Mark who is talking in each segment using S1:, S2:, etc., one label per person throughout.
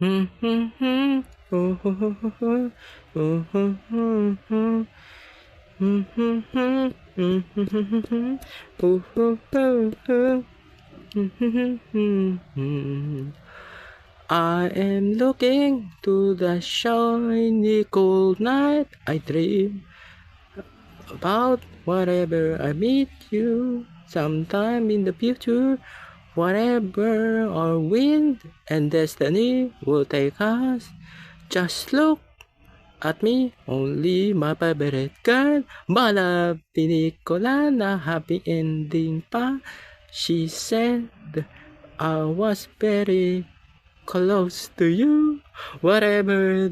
S1: I am looking to the shiny cold night. I dream about whatever I meet you sometime in the future. Whatever our wind and destiny will take us. Just look at me, only my favorite girl. Bala pinikula na happy ending pa. She said I was very close to you. Whatever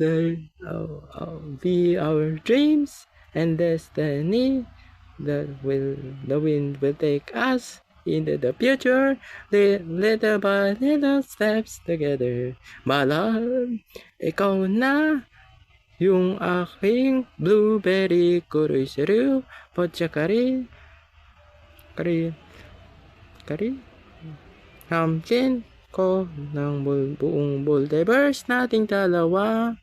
S1: be our dreams and destiny, the wind will take us into the future. Little by little steps together. Mahal, ikaw na yung aking blueberry kurisiriw, potsakari, kari, hamkin ko ng buong multiverse nating dalawa.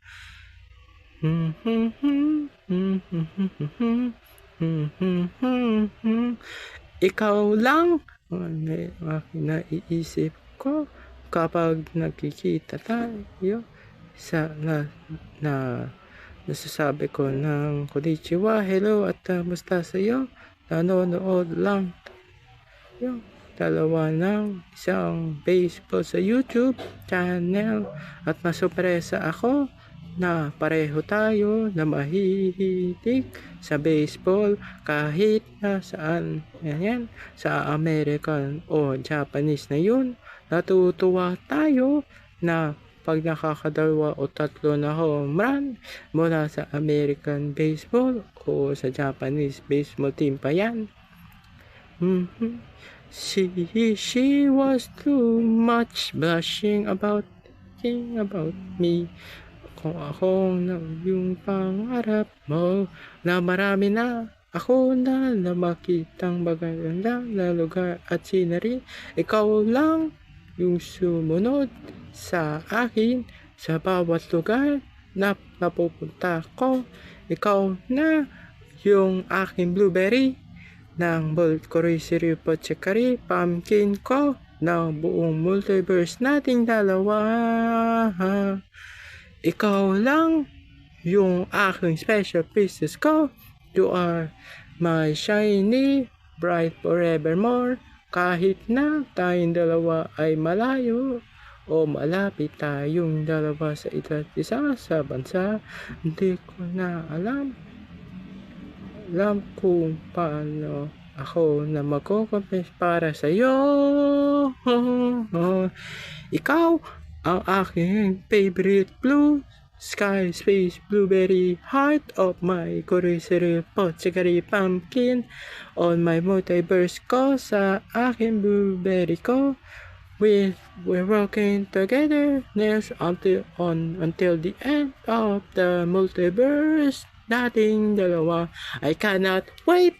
S1: Ikaw lang ang naiisip ko kapag nagkikita tayo sa nasasabi ko ng konnichiwa, hello at musta sa'yo. Nanonood lang yung dalawa ng isang baseball sa YouTube channel at masurpresa ako na pareho tayo na mahihilig sa baseball kahit na saan yan, sa American o Japanese na yun. Natutuwa tayo na pag nakakadalawa o tatlo na home run mula sa American baseball o sa Japanese baseball team pa yan. She was too much blushing about me. Kung ako na yung pangarap mo na marami na ako na makitang magandang na lugar at scenery. Ikaw lang yung sumunod sa akin sa bawat lugar na napupunta ko. Ikaw na yung aking blueberry ng Bold Kurisiri Pochekari pumpkin ko ng buong multiverse nating dalawa. Ikaw lang yung aking special princess ko. You are my shiny bright forevermore. Kahit na tayong dalawa ay malayo o malapit tayong dalawa sa isa't isa sa bansa, hindi ko na alam kung paano ako na magko-confess para sa iyo. Ikaw ang aking favorite blue sky space blueberry heart of my kurisiri pochikari pumpkin on my multiverse ko sa aking blueberry ko. We're working together next until the end of the multiverse nating dalawa. I cannot wait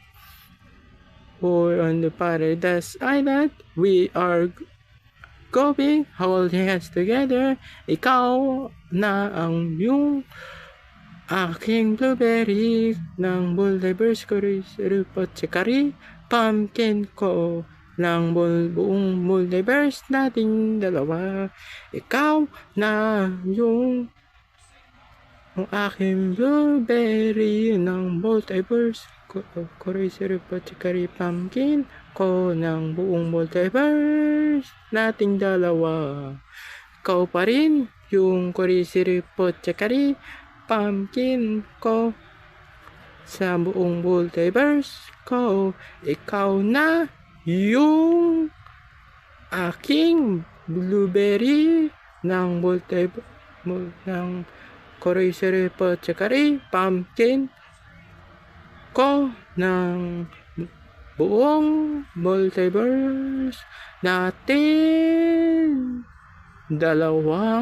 S1: for on the paradise island. We are going holding hands together. Ikaw na ang yung aking blueberry ng multiverse ko chikari pumpkin ko ng buong multiverse nating dalawa. Ikaw na yung aking blueberry ng multiverse kurisiri pochikari pumpkin ko ng buong multiverse nating dalawa. Ikaw pa rin yung kurisiri pochikari pumpkin ko sa buong multiverse ko. Ikaw na yung aking blueberry ng ng kurisiri pochikari pumpkin ko ng buong multiverse natin dalawa.